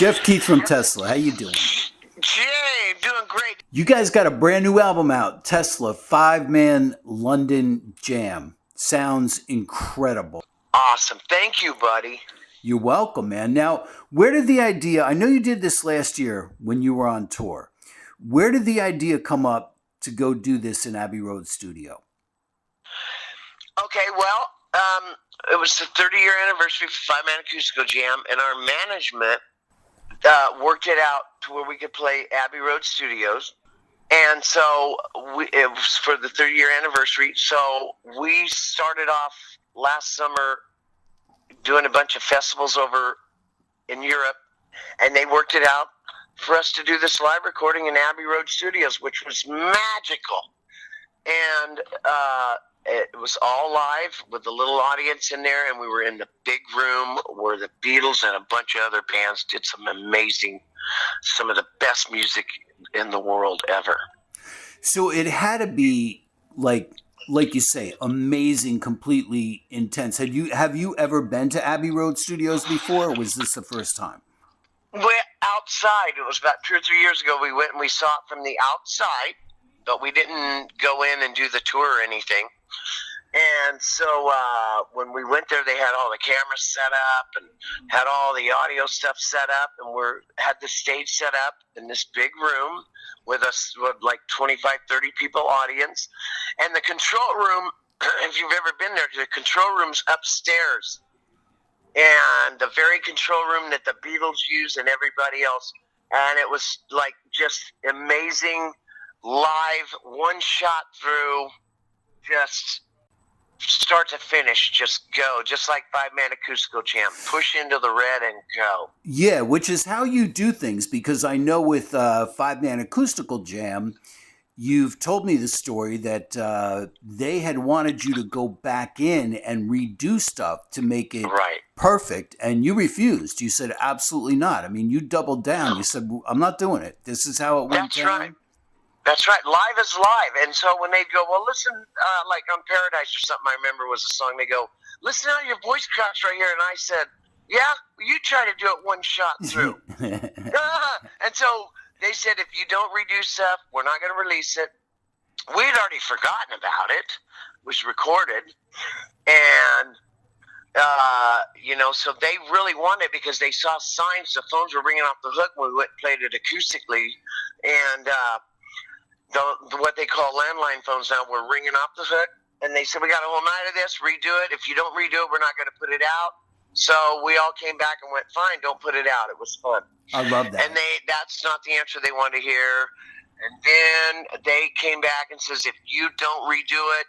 Jeff Keith from Tesla. How you doing? Jay, doing great. You guys got a brand new album out, Tesla, 5-man London Jam. Sounds incredible. Awesome. Thank you, buddy. You're welcome, man. Now, where did the idea, I know you did this last year when you were on tour. Where did the idea come up to go do this in Abbey Road Studio? Okay, well, it was the 30-year anniversary for 5-man acoustical jam, and our management worked it out to where we could play Abbey Road Studios. And so it was for the 30-year anniversary. So we started off last summer doing a bunch of festivals over in Europe, and they worked it out for us to do this live recording in Abbey Road Studios, which was magical. And it was all live with a little audience in there, and we were in the big room where the Beatles and a bunch of other bands did some of the best music in the world ever. So it had to be like you say, amazing, completely intense. Have you ever been to Abbey Road Studios before, or was this the first time? We're outside. It was about 2 or 3 years ago. We went and we saw it from the outside, but we didn't go in and do the tour or anything. And so when we went there, they had all the cameras set up and had all the audio stuff set up, and had the stage set up in this big room with like 25, 30 people audience. And the control room, if you've ever been there, the control room's upstairs. And the very control room that the Beatles use and everybody else. And it was like just amazing live, one shot through, just start to finish, just go, just like 5-man acoustical jam, push into the red and go. Yeah, which is how you do things, because I know with 5-man acoustical jam, you've told me the story that they had wanted you to go back in and redo stuff to make it perfect, and you refused. You said, absolutely not. I mean, you doubled down. You said, I'm not doing it. This is how it went down. That's right. That's right. Live is live. And so when they'd go, well, listen, like on Paradise or something, I remember was a song, they go, listen how your voice cracks right here. And I said, yeah, you try to do it one shot through. And so they said, if you don't redo stuff, we're not going to release it. We'd already forgotten about it. It was recorded. And, so they really wanted it because they saw signs. The phones were ringing off the hook when we went and played it acoustically. And, what they call landline phones now were ringing off the hook, and they said, we got a whole night of this, redo it. If you don't redo it, we're not going to put it out. So we all came back and went, fine, don't put it out. It was fun. I love that. And that's not the answer they wanted to hear. And then they came back and says, if you don't redo it,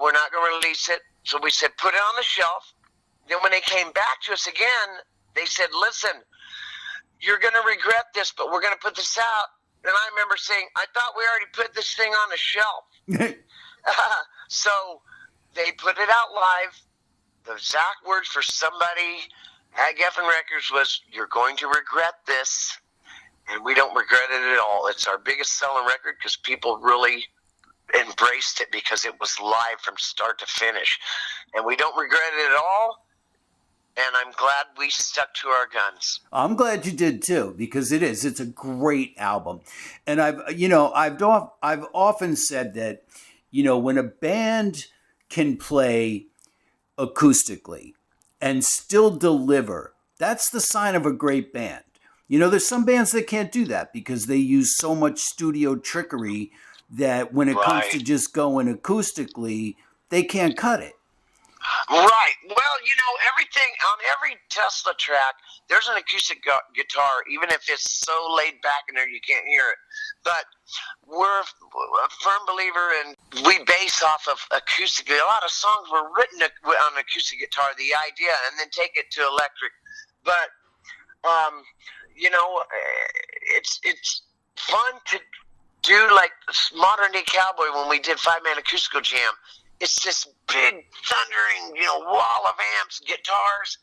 we're not going to release it. So we said, put it on the shelf. Then when they came back to us again, they said, listen, you're going to regret this, but we're going to put this out. And I remember saying, I thought we already put this thing on the shelf. So they put it out live. The exact words for somebody at Geffen Records was, you're going to regret this. And we don't regret it at all. It's our biggest selling record because people really embraced it because it was live from start to finish. And we don't regret it at all. And I'm glad we stuck to our guns. I'm glad you did too, because it's a great album. And I've often said that, when a band can play acoustically and still deliver, that's the sign of a great band. There's some bands that can't do that because they use so much studio trickery that when it comes to just going acoustically, they can't cut it. Right. Well, everything on every Tesla track, there's an acoustic guitar, even if it's so laid back in there you can't hear it. But we're a firm believer in, we base off of acoustically. A lot of songs were written on acoustic guitar, the idea, and then take it to electric. But, it's fun to do like Modern Day Cowboy when we did 5-man acoustical jam. It's this big thundering, wall of amps, guitars,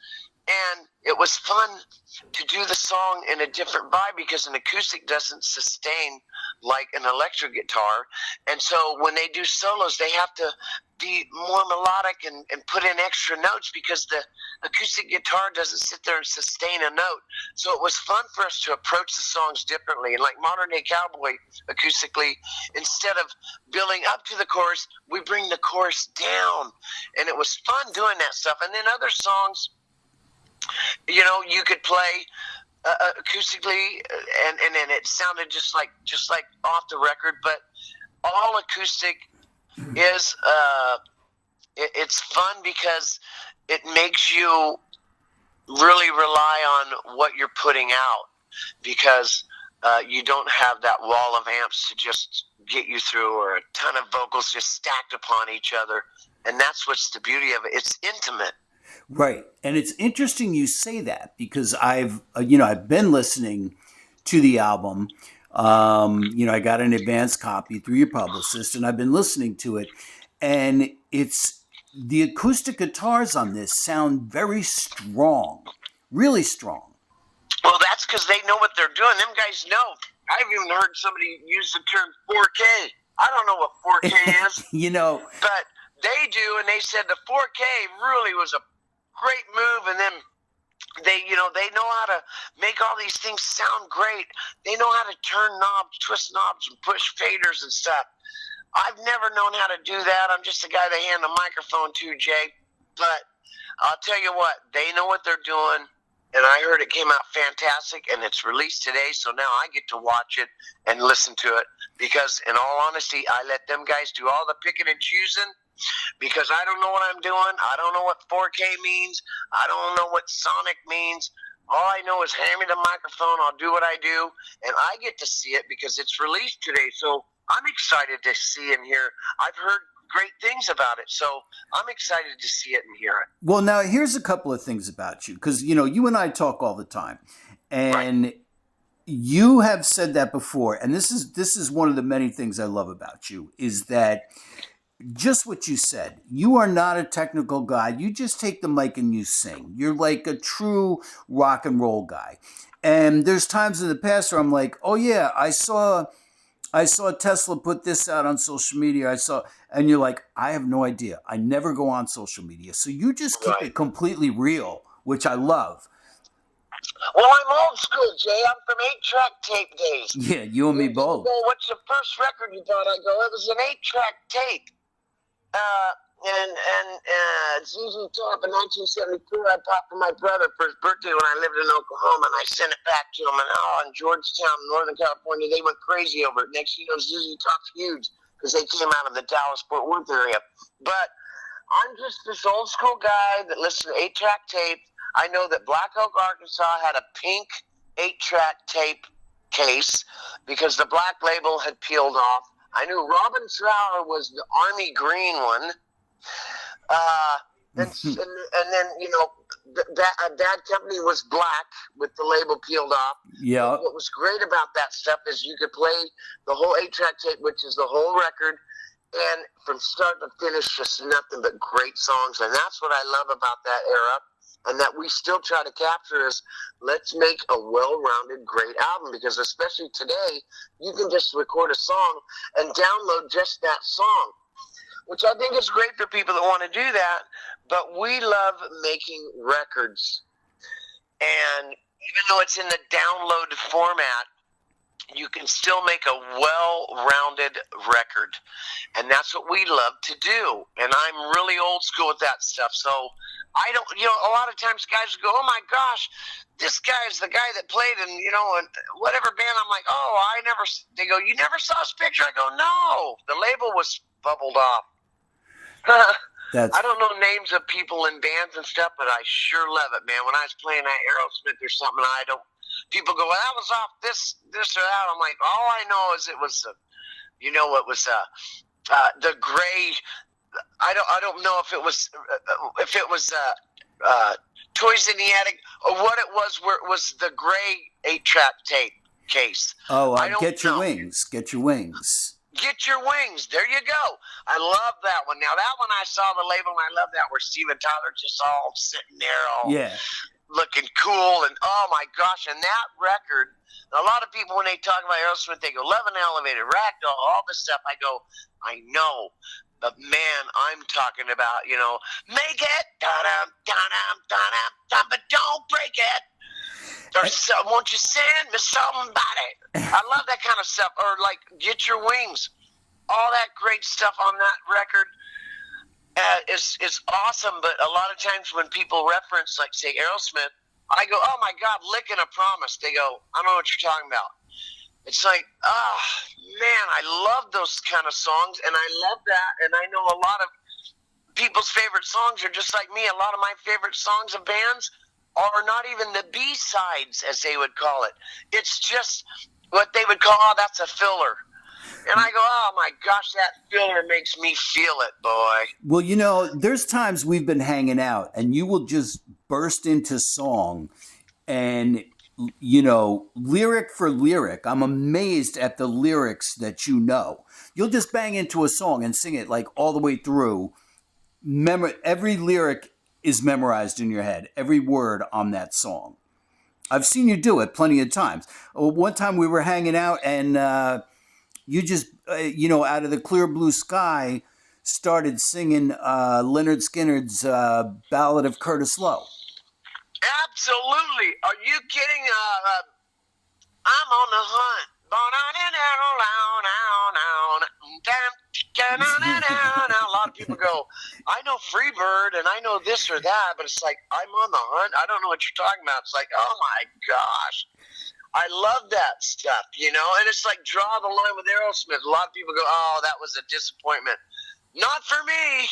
And it was fun to do the song in a different vibe because an acoustic doesn't sustain like an electric guitar. And so when they do solos, they have to be more melodic and put in extra notes because the acoustic guitar doesn't sit there and sustain a note. So it was fun for us to approach the songs differently. And like Modern Day Cowboy, acoustically, instead of building up to the chorus, we bring the chorus down. And it was fun doing that stuff. And then other songs, you know, you could play acoustically, and then it sounded just like off the record. But all acoustic is it's fun because it makes you really rely on what you're putting out, because you don't have that wall of amps to just get you through, or a ton of vocals just stacked upon each other. And that's what's the beauty of it. It's intimate. Right. And it's interesting you say that, because I've been listening to the album. I got an advance copy through your publicist, and I've been listening to it. And it's the acoustic guitars on this sound very strong, really strong. Well, that's because they know what they're doing. Them guys know. I've even heard somebody use the term 4K. I don't know what 4K is. But they do, and they said the 4K really was a great move, and then they know how to make all these things sound great. They know how to turn knobs, twist knobs, and push faders and stuff. I've never known how to do that. I'm just a guy they hand the microphone to, Jay. But I'll tell you what, they know what they're doing, and I heard it came out fantastic, and it's released today, so now I get to watch it and listen to it, because in all honesty, I let them guys do all the picking and choosing, because I don't know what I'm doing. I don't know what 4K means. I don't know what sonic means. All I know is hand me the microphone, I'll do what I do, and I get to see it because it's released today. So I'm excited to see and hear. I've heard great things about it, so I'm excited to see it and hear it. Well, now here's a couple of things about you, because you and I talk all the time, and right. You have said that before, and this is one of the many things I love about you, is that just what you said. You are not a technical guy. You just take the mic and you sing. You're like a true rock and roll guy. And there's times in the past where I'm like, oh yeah, I saw Tesla put this out on social media. And you're like, I have no idea. I never go on social media. So you just keep it completely real, which I love. Well, I'm old school, Jay. I'm from 8-track tape days. Yeah, you and me both. Well, what's the first record you bought? I go, it was an 8-track tape. And ZZ Top in 1974, I bought for my brother for his birthday when I lived in Oklahoma, and I sent it back to him. And in Georgetown, Northern California, they went crazy over it. Next thing you know, ZZ Top's huge because they came out of the Dallas-Fort Worth area. But I'm just this old school guy that listens to 8-track tape. I know that Black Oak, Arkansas had a pink 8-track tape case because the black label had peeled off. I knew Robin Trower was the army green one. And then, Bad Company was black with the label peeled off. Yeah. What was great about that stuff is you could play the whole 8-track tape, which is the whole record, and from start to finish, just nothing but great songs. And that's what I love about that era, and that we still try to capture is let's make a well-rounded, great album, because especially today, you can just record a song and download just that song, which I think is great for people that want to do that. But we love making records. And even though it's in the download format, you can still make a well-rounded record. And that's what we love to do. And I'm really old school with that stuff. So I don't, a lot of times guys go, oh my gosh, this guy's the guy that played in, and whatever band. I'm like, oh, they go, you never saw his picture? I go, no, the label was bubbled off. I don't know names of people in bands and stuff, but I sure love it, man. When I was playing at Aerosmith or something, people go, well, that was off this or that. I'm like, all I know is it was, the gray. I don't know if it was Toys in the Attic or what it was. Where it was the gray 8-track tape case. Oh, Get Your Wings. Get Your Wings. Get Your Wings. There you go. I love that one. Now that one I saw the label and I love that where Steven Tyler just all sitting there all. Yeah. looking cool, and oh my gosh, and that record, a lot of people when they talk about Aerosmith, they go Love and Elevated, Ragdoll, all this stuff. I go, I know, but man, I'm talking about, make it, da-dum, da-dum, da-dum, da-dum, but don't break it. Or won't you send me somebody? I love that kind of stuff. Or like Get Your Wings, all that great stuff on that record. Is awesome, but a lot of times when people reference, like, say, Aerosmith, I go, oh, my God, Lickin' a Promise. They go, I don't know what you're talking about. It's like, man, I love those kind of songs, and I love that, and I know a lot of people's favorite songs are just like me. A lot of my favorite songs of bands are not even the B-sides, as they would call it. It's just what they would call, that's a filler. And I go, oh, my gosh, that filler makes me feel it, boy. Well, there's times we've been hanging out and you will just burst into song and, lyric for lyric. I'm amazed at the lyrics that you know. You'll just bang into a song and sing it like all the way through. Every lyric is memorized in your head, every word on that song. I've seen you do it plenty of times. One time we were hanging out and you just, out of the clear blue sky, started singing Leonard Skinner's Ballad of Curtis Lowe. Absolutely. Are you kidding? I'm on the hunt. A lot of people go, I know Freebird and I know this or that, but it's like, I'm on the hunt. I don't know what you're talking about. It's like, oh my gosh. I love that stuff, and it's like Draw the Line with Aerosmith. A lot of people go, oh, that was a disappointment. Not for me.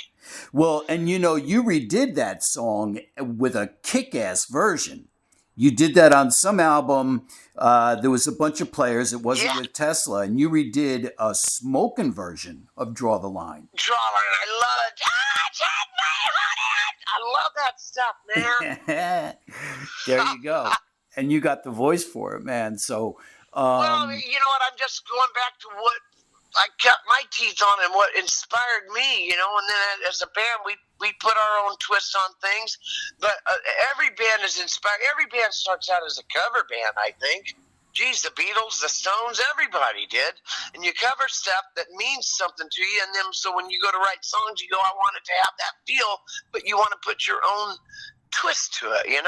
Well, and you redid that song with a kick-ass version. You did that on some album. There was a bunch of players. It wasn't with Tesla, and you redid a smoking version of Draw the Line. Draw the Line, I love it. I love that stuff, man. There you go. And you got the voice for it, man. So, well, you know what? I'm just going back to what I cut my teeth on and what inspired me, and then as a band, we put our own twists on things. But every band is inspired. Every band starts out as a cover band, I think. Geez, the Beatles, the Stones, everybody did. And you cover stuff that means something to you. And then, so when you go to write songs, you go, I want it to have that feel, but you want to put your own twist to it,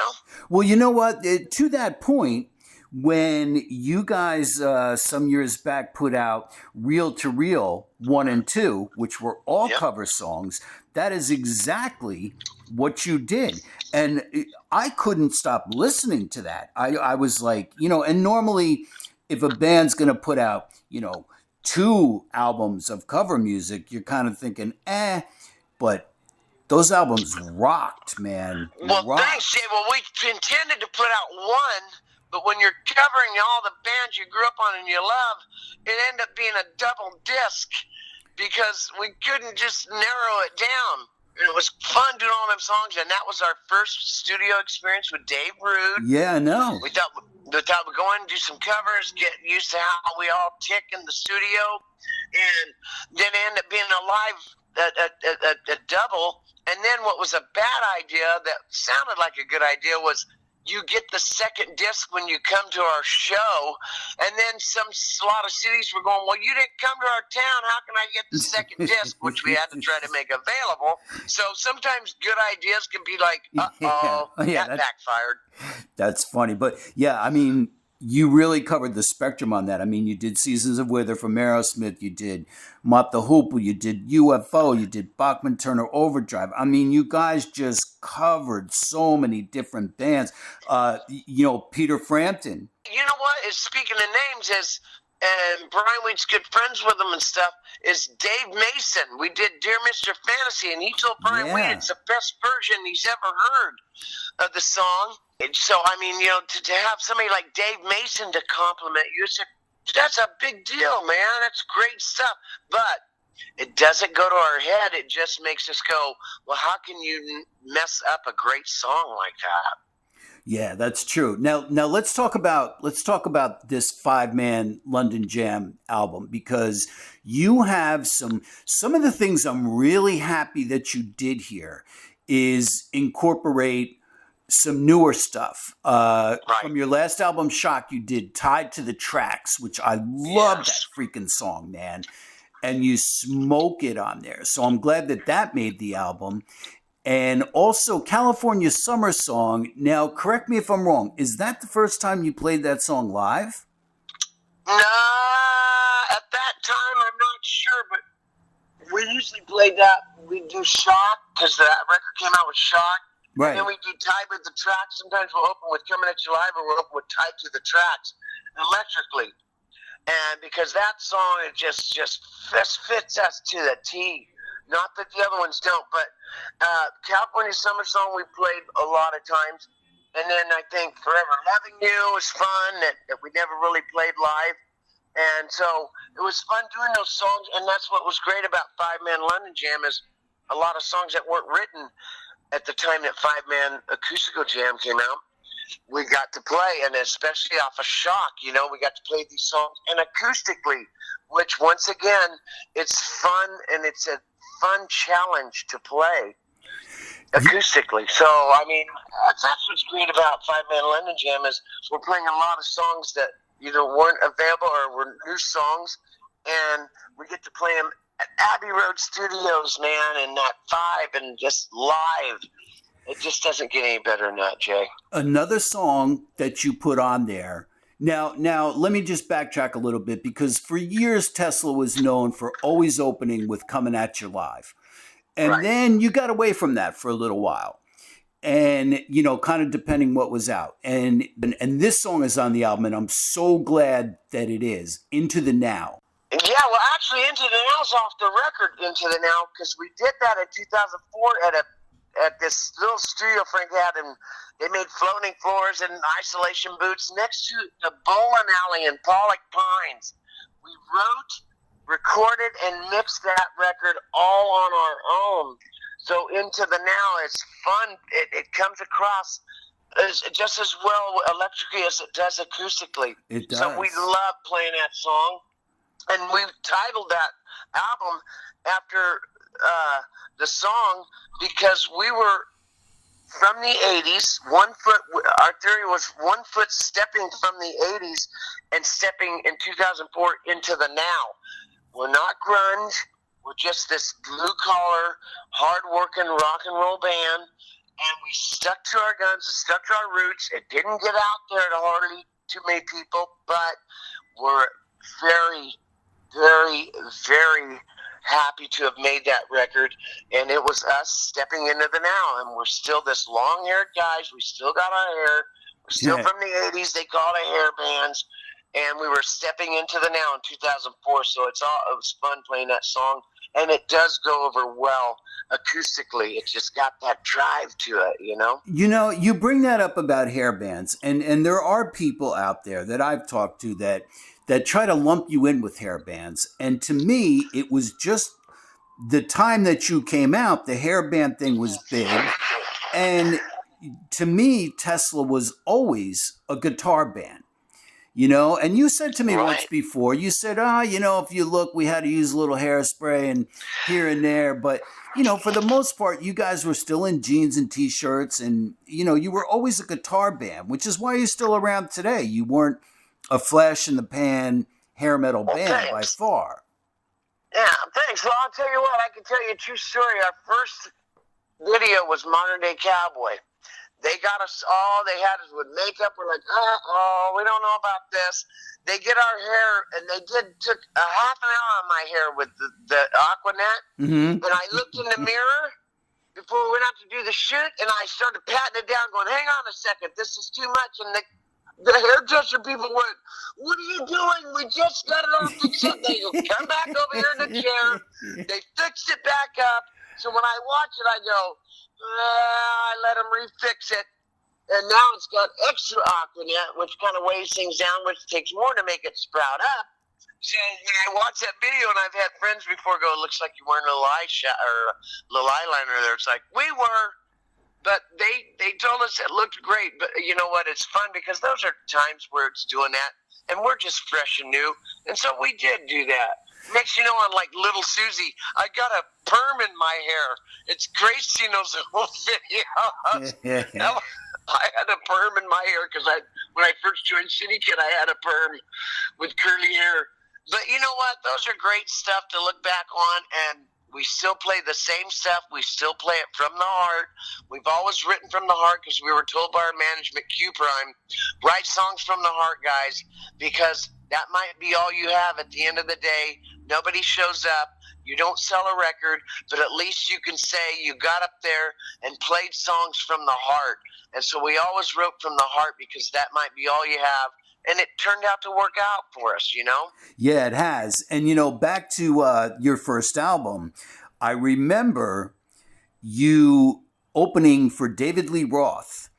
Well, you know what? To that point, when you guys some years back put out Reel to Reel 1 and 2, which were all cover songs, that is exactly what you did. And I couldn't stop listening to that. I was like, and normally if a band's going to put out, 2 albums of cover music, you're kind of thinking, but those albums rocked, man. Thanks, Jay. Well, we intended to put out 1, but when you're covering all the bands you grew up on and you love, it ended up being a double disc because we couldn't just narrow it down. It was fun doing all them songs, and that was our first studio experience with Dave Rude. Yeah, I know. We thought we'd go in and do some covers, get used to how we all tick in the studio, and then it ended up being a live a double. And then what was a bad idea that sounded like a good idea was you get the second disc when you come to our show. And then a lot of cities were going, well, you didn't come to our town. How can I get the second disc? Which we had to try to make available. So sometimes good ideas can be like, that backfired. That's funny. But yeah, I mean, you really covered the spectrum on that. I mean, you did Seasons of Wither from Aerosmith, you did Mott the Hoople, you did UFO, you did Bachman Turner Overdrive. I mean, you guys just covered so many different bands. Peter Frampton. You know what? Speaking of names, and Brian Weed's good friends with him and stuff, is Dave Mason. We did Dear Mr. Fantasy, and he told Brian Weed it's the best version he's ever heard of the song. And so, I mean, to have somebody like Dave Mason to compliment you, that's a big deal, man. That's great stuff. But it doesn't go to our head. It just makes us go, well, how can you mess up a great song like that? Yeah, that's true. Now let's talk about this 5-man London Jam album, because you have some of the things I'm really happy that you did here is incorporate some newer stuff. Right. From your last album, Shock, you did Tied to the Tracks, which I love that Yes. freaking song, man. And you smoke it on there. So I'm glad that that made the album. And also California Summer Song. Now, correct me if I'm wrong. Is that the first time you played that song live? Nah, at that time, I'm not sure, but we usually play that. We do Shock, because that record came out with Shock. Right. And then we do Tied with the Tracks. Sometimes we'll open with Coming at You Live, or we'll open with Tied to the Tracks electrically. And because that song, it just fits us to the T. Not that the other ones don't, but California Summer Song we played a lot of times. And then I think Forever Loving You was fun, that we never really played live. And so it was fun doing those songs, and that's what was great about Five Man London Jam is a lot of songs that weren't written at the time that Five Man Acoustical Jam came out. We got to play, and especially off of Shock, we got to play these songs and acoustically, which once again, it's fun, and it's a fun challenge to play acoustically. So, I mean, that's what's great about Five Man London Jam is we're playing a lot of songs that either weren't available or were new songs, and we get to play them at Abbey Road Studios, man, and that vibe and just live. It just doesn't get any better than that, Jay. Another song that you put on there. Now, let me just backtrack a little bit, because for years Tesla was known for always opening with Coming at You Live. And Right. then you got away from that for a little while. And, kind of depending what was out. And this song is on the album, and I'm so glad that it is, Into the Now. Yeah, well, actually, Into the Now's off the record, Into the Now, because we did that in 2004 at this little studio Frank had, and they made floating floors and isolation booths next to the bowling alley in Pollock Pines. We wrote, recorded, and mixed that record all on our own. So Into the Now, it's fun. It comes across just as well electrically as it does acoustically. It does. So we love playing that song. And we titled that album after the song because we were from the 80s, our theory was 1 foot stepping from the 80s and stepping in 2004 into the now. We're not grunge. We're just this blue-collar, hard-working rock and roll band, and we stuck to our guns and stuck to our roots. It didn't get out there to hardly too many people, but we're very, very, very happy to have made that record, and it was us stepping into the now, and we're still this long-haired guys. We still got our hair. We're still from the 80s. They called it hair bands, and we were stepping into the now in 2004, so it was fun playing that song, and it does go over well acoustically. It just got that drive to it, You bring that up about hair bands, and there are people out there that I've talked to that try to lump you in with hair bands. And to me, it was just the time that you came out, the hair band thing was big. And to me, Tesla was always a guitar band, and you said to me once before, you said, if you look, we had to use a little hairspray and here and there. But, for the most part, you guys were still in jeans and T-shirts, and, you were always a guitar band, which is why you're still around today. You weren't a flash in the pan hair metal band by far. Yeah, thanks. Well, I'll tell you what, I can tell you a true story. Our first video was Modern Day Cowboy. They got us all, they had us with makeup. We're like, we don't know about this. They get our hair, and they took a half an hour on my hair with the Aquanet. Mm-hmm. And I looked in the mirror before we went out to do the shoot, and I started patting it down, going, hang on a second, this is too much. And the hairdresser people went, what are you doing? We just got it all fixed up. They go, come back over here in the chair. They fixed it back up. So when I watch it, I go, I let them refix it. And now it's got extra Aquanet, which kind of weighs things down, which takes more to make it sprout up. So when I watch that video, and I've had friends before go, it looks like you're wearing a little eyeliner there. It's like, we were. But they told us it looked great. But you know what? It's fun because those are times where it's doing that. And we're just fresh and new. And so we did do that. Next, you know, on like Little Susie, I got a perm in my hair. It's Gracie knows the whole video. I had a perm in my hair because when I first joined City Kid, I had a perm with curly hair. But you know what? Those are great stuff to look back on, and we still play the same stuff. We still play it from the heart. We've always written from the heart because we were told by our management, Q Prime, write songs from the heart, guys, because that might be all you have at the end of the day. Nobody shows up. You don't sell a record, but at least you can say you got up there and played songs from the heart. And so we always wrote from the heart because that might be all you have. And it turned out to work out for us, you know? Yeah, it has. And, you know, back to your first album, I remember you opening for David Lee Roth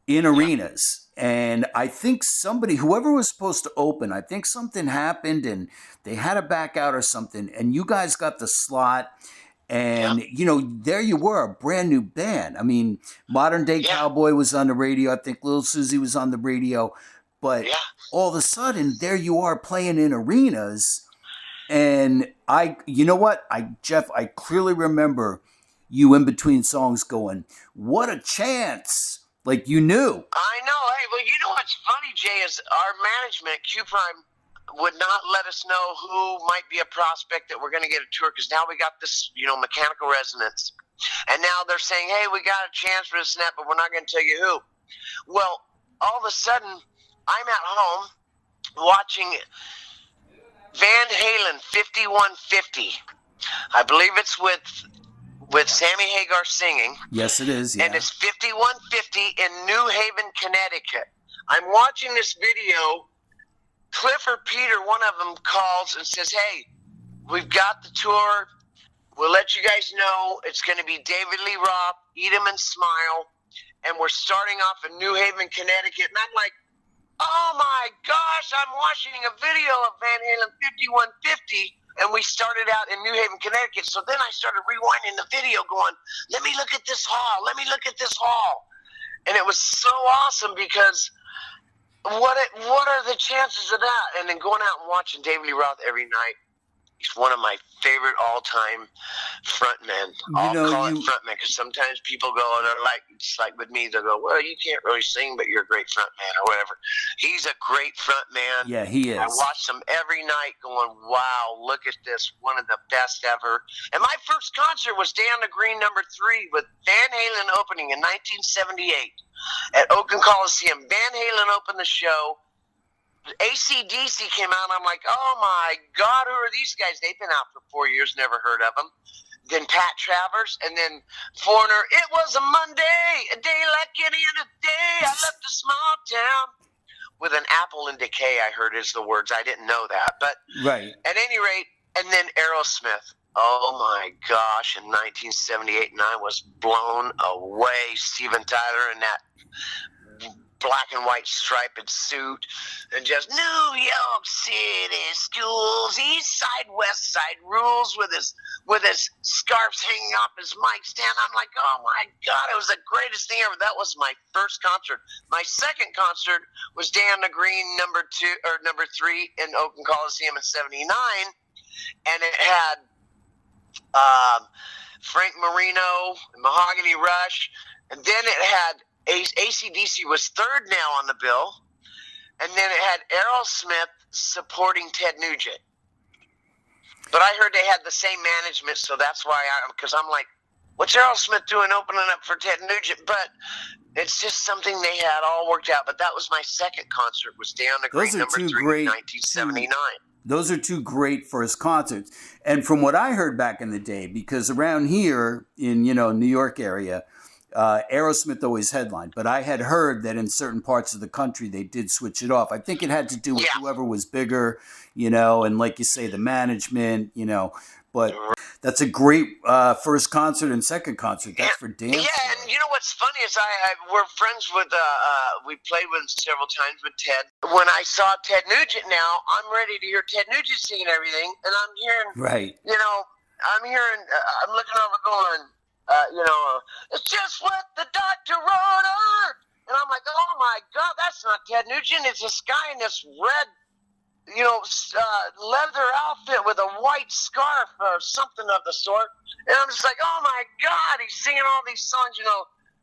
in arenas. And I think whoever was supposed to open, I think something happened and they had to back out or something. And you guys got the slot. And, you know, there you were, a brand new band. I mean, Modern Day Cowboy was on the radio. I think Little Susie was on the radio. But all of a sudden, there you are playing in arenas. And you know what? Jeff, I clearly remember you in between songs going, what a chance. Like you knew. I know. Hey, well, you know what's funny, Jay, is our management, Q Prime, would not let us know who might be a prospect that we're going to get a tour because now we got this, you know, Mechanical Resonance. And now they're saying, hey, we got a chance for this and that, but we're not going to tell you who. Well, all of a sudden, I'm at home watching Van Halen 5150. I believe it's with Sammy Hagar singing. Yes, it is. Yeah. And it's 5150 in New Haven, Connecticut. I'm watching this video. Cliff or Peter, one of them, calls and says, hey, we've got the tour. We'll let you guys know. It's going to be David Lee Roth, Eat 'em and Smile. And we're starting off in New Haven, Connecticut. And I'm like, oh my gosh, I'm watching a video of Van Halen 5150. And we started out in New Haven, Connecticut. So then I started rewinding the video going, let me look at this hall. Let me look at this hall. And it was so awesome because what are the chances of that? And then going out and watching David Lee Roth every night. He's one of my favorite all-time frontmen. I'll call it frontman because sometimes people go, they're like, it's like with me, they'll go, well, you can't really sing, but you're a great frontman or whatever. He's a great frontman. Yeah, he is. I watch him every night going, wow, look at this, one of the best ever. And my first concert was Down the Green #3 with Van Halen opening in 1978 at Oakland Coliseum. Van Halen opened the show. AC/DC came out, and I'm like, oh, my God, who are these guys? They've been out for 4 years, never heard of them. Then Pat Travers, and then Foreigner. It was a Monday, a day like any other day. I left a small town. With an apple in decay, I heard is the words. I didn't know that. But at any rate, and then Aerosmith. Oh, my gosh, in 1978, and I was blown away. Steven Tyler in that black and white striped suit, and just New York City schools, East Side, West Side rules with his scarves hanging off his mic stand. I'm like, oh my God, it was the greatest thing ever. That was my first concert. My second concert was Dan the Green #3 in Oakland Coliseum in '79, and it had Frank Marino, Mahogany Rush, and then it had AC/DC was third now on the bill, and then it had Aerosmith supporting Ted Nugent. But I heard they had the same management, so that's why because I'm like, what's Aerosmith doing opening up for Ted Nugent? But it's just something they had all worked out. But that was my second concert, was Down the Green #3 in 1979. Those are two great first concerts. And from what I heard back in the day, because around here in, New York area, Aerosmith always headlined, but I had heard that in certain parts of the country they did switch it off. I think it had to do with whoever was bigger, and like you say, the management, but that's a great first concert and second concert. That's for damn sure. Yeah, and you know what's funny is we're friends with, we played with him several times with Ted. When I saw Ted Nugent now, I'm ready to hear Ted Nugent singing everything, and I'm hearing, I'm looking over going, it's just what the doctor ordered. And I'm like, oh my God, that's not Ted Nugent. It's this guy in this red leather outfit with a white scarf or something of the sort. And I'm just like, oh my God, he's singing all these songs,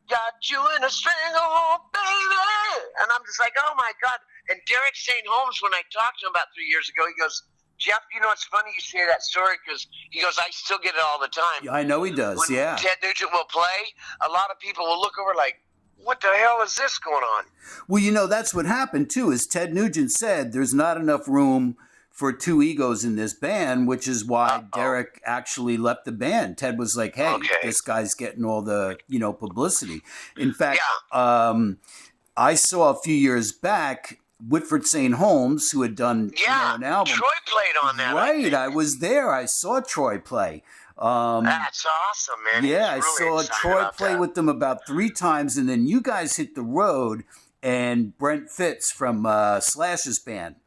got you in a stranglehold, baby. And I'm just like, oh my God. And Derek St. Holmes, when I talked to him about 3 years ago, he goes, Jeff, it's funny you say that story because he goes, I still get it all the time. I know he does, when yeah. Ted Nugent will play, a lot of people will look over like, what the hell is this going on? Well, that's what happened too, is Ted Nugent said there's not enough room for two egos in this band, which is why Derek actually left the band. Ted was like, hey, this guy's getting all the, publicity. In fact, I saw a few years back Whitford St. Holmes, who had done an album. Troy played on that. Right, I was there. I saw Troy play. That's awesome, man. Yeah, really I saw Troy play with them about 3 times, and then you guys hit the road, and Brent Fitz from Slash's band,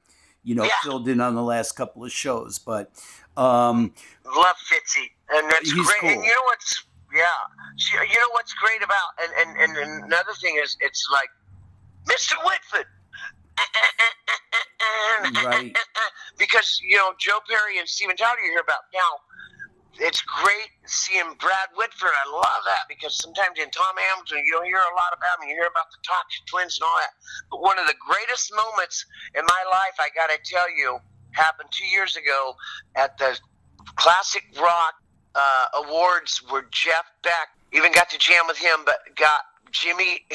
filled in on the last couple of shows. But love Fitzy, and that's he's great. Cool. And what's great about and another thing is it's like Mr. Whitford. Right. Because, Joe Perry and Steven Tyler you hear about now, it's great seeing Brad Whitford. I love that because sometimes in Tom Hamilton, you don't hear a lot about him. You hear about the Toxic Twins and all that. But one of the greatest moments in my life, I got to tell you, happened 2 years ago at the Classic Rock Awards where Jeff Beck even got to jam with him, but got Jimmy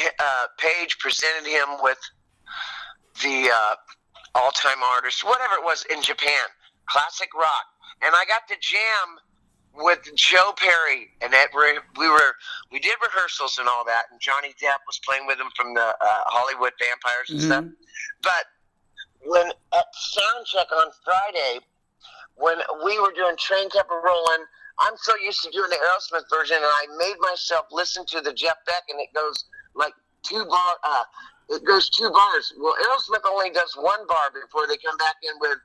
Page presented him with the all-time artist, whatever it was, in Japan, Classic Rock. And I got to jam with Joe Perry, and we did rehearsals and all that, and Johnny Depp was playing with him from the Hollywood Vampires and stuff. But when at sound check on Friday, when we were doing Train Kept Rolling, I'm so used to doing the Aerosmith version, and I made myself listen to the Jeff Beck, and it goes like 2 bars. Well, Aerosmith only does 1 bar before they come back in with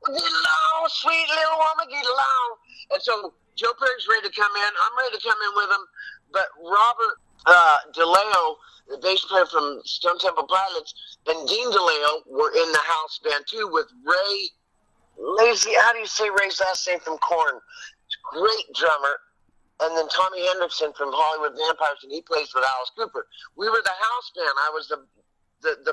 "Get along, sweet little woman, get along." And so Joe Perry's ready to come in. I'm ready to come in with him. But Robert DeLeo, the bass player from Stone Temple Pilots, and Dean DeLeo were in the house band too with Ray Lazy. How do you say Ray's last name from Korn? Great drummer. And then Tommy Hendrickson from Hollywood Vampires, and he plays with Alice Cooper. We were the house band. I was the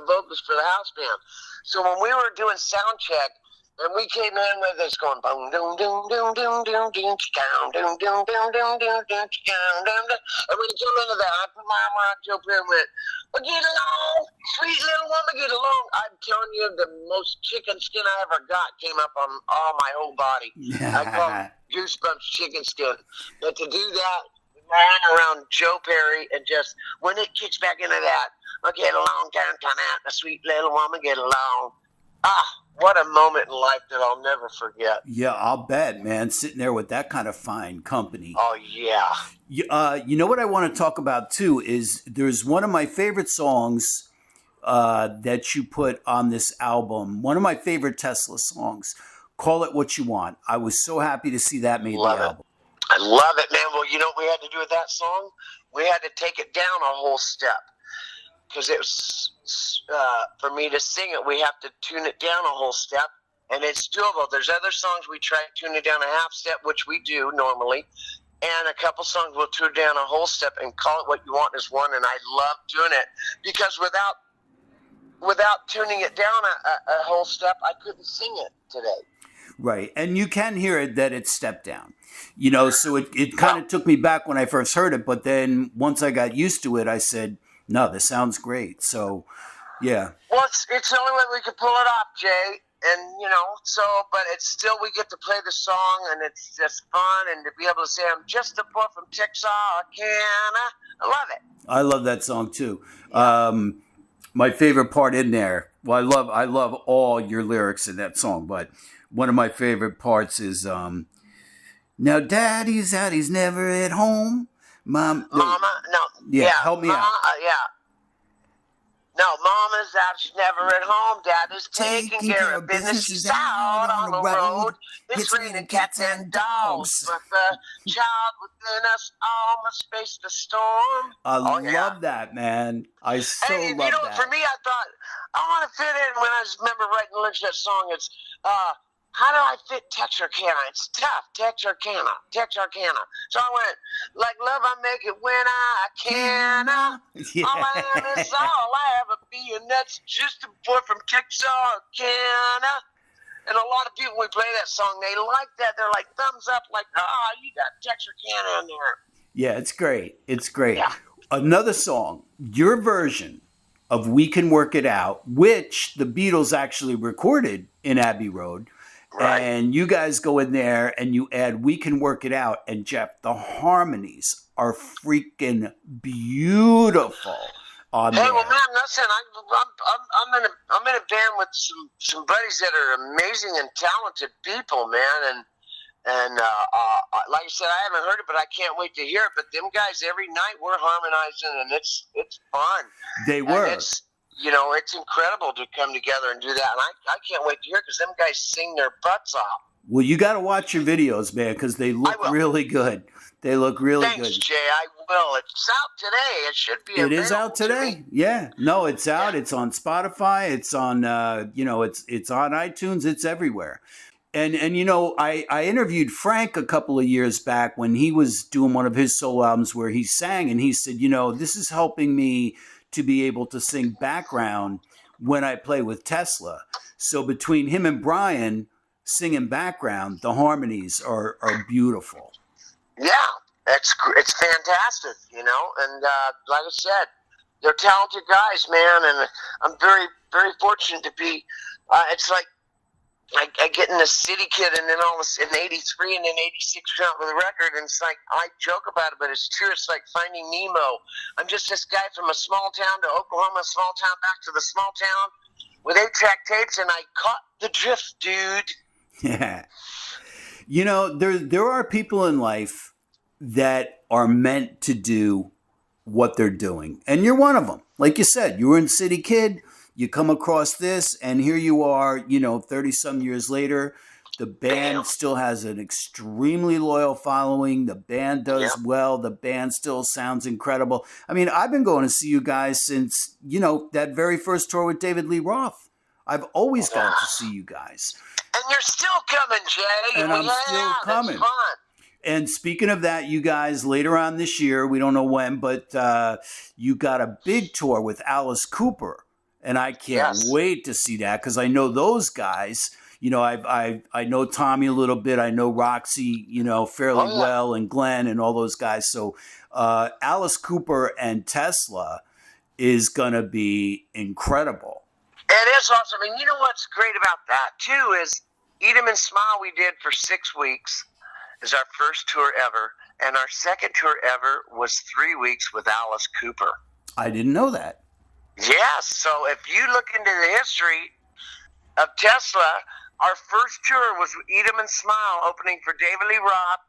vocalist for the house band. So when we were doing sound check, and we came in with this going boom doom doom doom doom doom doom doom doom doom doom doom doom doom doom. And when he came into that, I put my arm around Joe Perry and went, "Well, get along, sweet little woman, get along." I'm telling you, the most chicken skin I ever got came up on all my whole body. I call it goosebumps chicken skin. But to do that, my arm around Joe Perry, and just when it kicks back into that, "Well, get along, turn out, the sweet little woman, get along." What a moment in life that I'll never forget. Yeah, I'll bet, man. Sitting there with that kind of fine company. Oh, yeah. You know what I want to talk about, too, is there's one of my favorite songs that you put on this album. One of my favorite Tesla songs. Call It What You Want. I was so happy to see that made the album. I love it, man. Well, you know what we had to do with that song? We had to take it down a whole step. Because it was, for me to sing it, we have to tune it down a whole step, and it's doable. There's other songs we try to tune it down a half step, which we do normally, and a couple songs we'll tune down a whole step, and Call It What You Want is one, and I love doing it, because without tuning it down a whole step, I couldn't sing it today. Right, and you can hear it that it's stepped down. So it kind of took me back when I first heard it, but then once I got used to it, I said, no, this sounds great. So, yeah. Well, it's the only way we could pull it off, Jay. And, but it's still, we get to play the song, and it's just fun. And to be able to say, I'm just a boy from Texarkana. I love it. I love that song, too. My favorite part in there, well, I love all your lyrics in that song, but one of my favorite parts is, now Daddy's out, he's never at home. Mama, no. Yeah, help me out. No, Mama's out, she's never at home. Dad is taking care of business. She's out on the road. It's raining cats and dogs, but the child within us all must face the storm. I love that, man. I so and love you know, that. for me, I thought, I want to fit in when I remember writing the lyrics to that song. It's, how do I fit Texarkana? It's tough, Texarkana. So I went, like love, I make it when I can. Yeah. All I am is all I ever be, and that's just a boy from Texarkana. And a lot of people, when we play that song, they like that. They're like, thumbs up, like, you got Texarkana in there. Yeah, it's great. It's great. Yeah. Another song, your version of We Can Work It Out, which the Beatles actually recorded in Abbey Road. Right. And you guys go in there and you add We Can Work It Out. And Jeff, the harmonies are freaking beautiful on there. Hey, well, man, listen, I'm in a band with some buddies that are amazing and talented people, man, and like I said, I haven't heard it, but I can't wait to hear it. But them guys, every night we're harmonizing, and it's fun. They were. And it's, you know, it's incredible to come together and do that, and I can't wait to hear it because them guys sing their butts off. Well, you got to watch your videos, man, because they look really good. They look really good. Thanks, Jay. I will. It's out today. It should be. It is out today. Yeah. No, it's out. Yeah. It's on Spotify. It's on. It's on iTunes. It's everywhere. And you know, I interviewed Frank a couple of years back when he was doing one of his solo albums where he sang, and he said, you know, this is helping me to be able to sing background when I play with Tesla. So between him and Brian singing background, the harmonies are beautiful. Yeah, it's fantastic, you know, and like I said, they're talented guys, man, and I'm very, very fortunate to be. It's like I get in the City Kid, and then all this in '83 and then '86 come out with a record, and it's like I joke about it, but it's true. It's like Finding Nemo. I'm just this guy from a small town to Oklahoma, small town back to the small town with 8-track tapes, and I caught the drift, dude. Yeah. You know, there are people in life that are meant to do what they're doing. And you're one of them. Like you said, you were in City Kid, you come across this, and here you are, you know, 30-some years later. The band still has an extremely loyal following. The band does well. The band still sounds incredible. I mean, I've been going to see you guys since, you know, that very first tour with David Lee Roth. I've always gone to see you guys. And you're still coming, Jay. And I'm still coming. And speaking of that, you guys, later on this year, we don't know when, but you got a big tour with Alice Cooper. And I can't wait to see that because I know those guys. You know, I know Tommy a little bit. I know Roxy, you know, fairly well, and Glenn and all those guys. So Alice Cooper and Tesla is going to be incredible. It is awesome. And you know what's great about that, too, is Eat 'em and Smile we did for 6 weeks is our first tour ever. And our second tour ever was 3 weeks with Alice Cooper. I didn't know that. Yes. So if you look into the history of Tesla, our first tour was Eat 'em and Smile opening for David Lee Roth.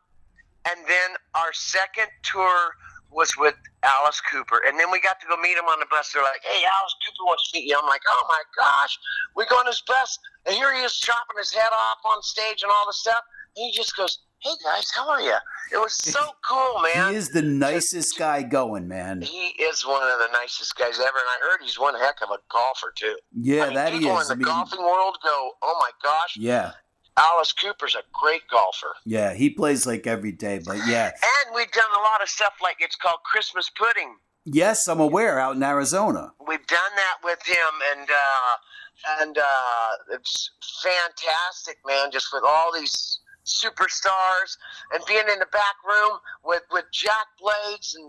And then our second tour was with Alice Cooper. And then we got to go meet him on the bus. They're like, hey, Alice Cooper wants to meet you. I'm like, oh, my gosh. We go on his bus, and here he is chopping his head off on stage and all this stuff. And he just goes, hey, guys, how are you? It was so cool, man. He is the nicest guy going, man. He is one of the nicest guys ever. And I heard he's one heck of a golfer, too. Yeah, I mean, that he is. People in the golfing world go, oh, my gosh. Yeah. Alice Cooper's a great golfer. Yeah, he plays like every day, but yeah. And we've done a lot of stuff like it's called Christmas Pudding. Yes, I'm aware, out in Arizona. We've done that with him, and it's fantastic, man, just with all these superstars and being in the back room with Jack Blades and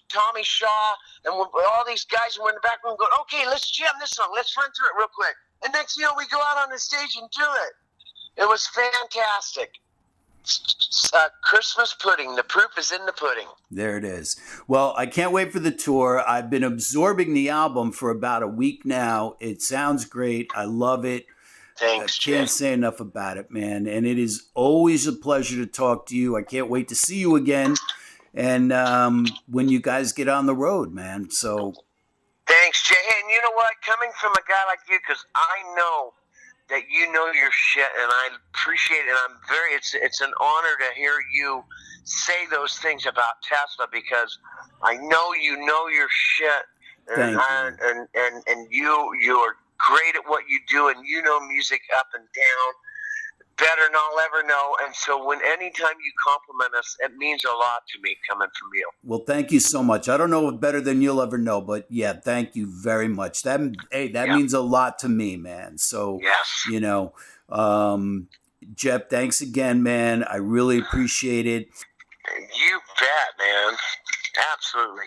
Tommy Shaw and with all these guys, and we're in the back room going, okay, let's jam this song. Let's run through it real quick. And next, you know, we go out on the stage and do it. It was fantastic. Christmas Pudding. The proof is in the pudding. There it is. Well, I can't wait for the tour. I've been absorbing the album for about a week now. It sounds great. I love it. Thanks, I can't say enough about it, man. And it is always a pleasure to talk to you. I can't wait to see you again. And when you guys get on the road, man. So thanks, know what? Coming from a guy like you, because I know that you know your shit, and I appreciate it. And I'm very. It's an honor to hear you say those things about Tesla, because I know you know your shit, and Thank you. and you are great at what you do, and you know music up and down better than I'll ever know. And so anytime you compliment us, it means a lot to me coming from you. Well, thank you so much. I don't know better than you'll ever know, but yeah, thank you very much. That Yeah. means a lot to me, man. So, Yes. you know, Jeff, thanks again, man. I really appreciate it. You bet, man. Absolutely.